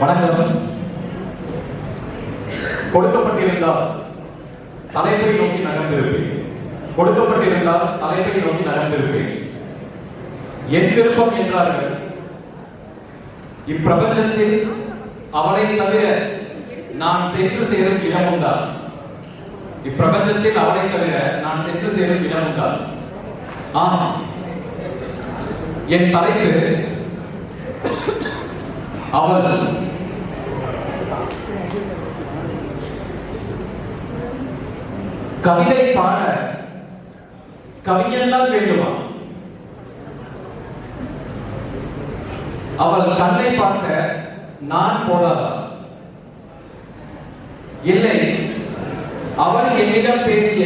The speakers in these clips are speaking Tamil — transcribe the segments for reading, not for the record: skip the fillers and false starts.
வணக்கம். கொடுக்கப்பட்டிருந்தால் தலைப்பை நோக்கி நகர்ந்திருப்பேன். கொடுக்கப்பட்டிருந்தால் தலைப்பை நோக்கி நகர்ந்திருப்பேன். என் விருப்பம் என்றார்கள். இப்பிரபஞ்சத்தில் அவனை தவிர நான் சென்று சேரும் இடம் உண்டா? இப்பிரபஞ்சத்தில் அவனை தவிர நான் சென்று சேரும் இடம் உண்டா? ஆமா. என் தலைப்பு அவள். கவிதை பாட கவிஞன்தான் வேண்டுமா? அவள் கண்ணை பார்க்க நான் போதாதா? இல்லை, அவள் என்னிடம் பேசிய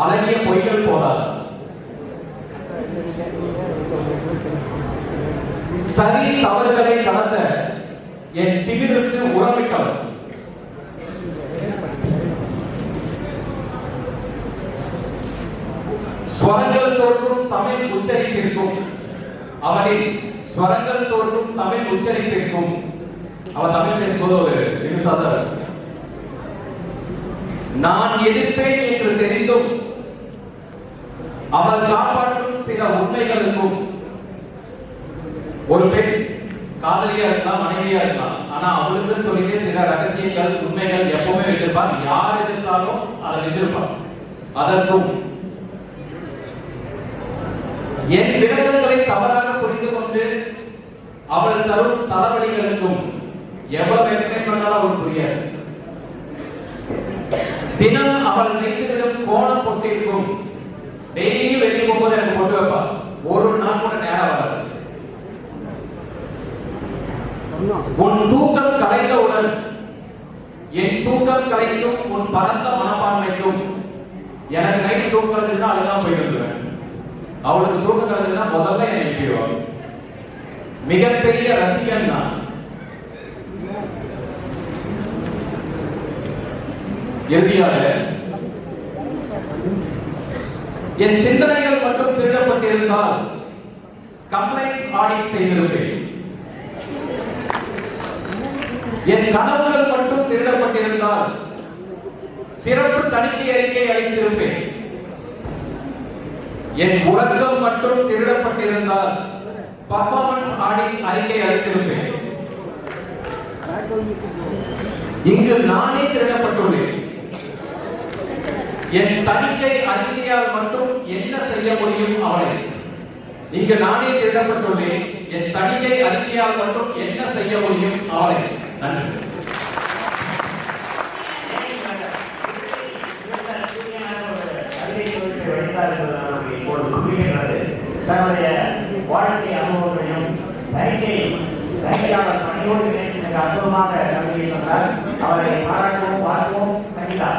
அழகிய பொய்கள் போதாதா? சரி தவறுகளை கடந்த என் திமிருக்கு உரமிட்டவள். ஸ்வரங்கள் தோற்றும் தமிழ் உச்சரிப்பிற்கும் அவனின் ஸ்வரங்கள் தோற்றும் தமிழ் உச்சரிப்பிற்கும் அவன் தமிழ் பேசும்போது ஒரு விமர்சனம். நான் எதிர்ப்பேன் என்று தெரிந்தும் அவள் காப்பாற்றும் சில உண்மைகளுக்கும். ஒரு பெண் காதலியா இருக்கலாம், மனைவியா இருக்கலாம், ஆனா அவளுக்கு சொல்லிட்டு சில ரகசியங்கள் உண்மைகள் எப்பவுமே வச்சிருப்பார். யார் எதிர்த்தாலும் அதை வச்சிருப்பார். அதற்கும் என் விளக்கங்களை தவறாக புரிந்து கொண்டு அவள் தரும் தலைவலிகளுக்கும் எவ்வளவு எக்ஸ்பிளைன் பண்ணாலும் அவள் புரியாது. தினம் அவள் வைத்துவிடும் கோணம் பொட்டிருக்கும். டெய்லி வெளியே போகும்போது எனக்கு பொட்டு வைப்பா. ஒரு நாள் கூட நேரம் வராது. உன் தூக்கம் கலைந்தவுடன் என் தூக்கம் கலைக்கும் உன் பரந்த மனப்பான்மைக்கும். எனக்கு நைட்டு தூக்கம் கலைஞ்சுன்னா அதுதான் போயிட்டு. அவளுக்கு தூக்கம் கலைஞ்சுன்னா முதல்ல என்னை எழுப்பிடுவாங்க. மிகப்பெரிய ரசிகன் தான். இறுதியாக என் சிந்தனைகள் மட்டும் திருடப்பட்டிருந்தால் கம்ப்ளைண்ட்ஸ் ஆடிட் செய்திருப்பேன். என் கனவுகள் மட்டும் திருடப்பட்டிருந்தால் சிறப்பு தணிக்கை அறிக்கை அளித்திருப்பேன். என் உறக்கம் மட்டும் திருடப்பட்டிருந்தால் பர்ஃபார்மன்ஸ் ஆடிட் அறிக்கை அளித்திருப்பேன். இங்கு நானே திருடப்பட்டுள்ளேன். என் தணிக்கை அறிக்கையால் மட்டும் என்ன செய்ய முடியும் அவளை? இங்கு நானே திருடப்பட்டுள்ளேன். என் தணிக்கை அறிக்கையால் மட்டும் என்ன செய்ய முடியும் அவளை? நன்றி. தன்னுடைய வாழ்க்கை அனுபவங்களையும் தணிக்கையாளர் பணியோடு அற்புதமாக கவிதையை சொன்னார். அவரை பாராட்டுவோம், வாழ்வோம். கவிதா.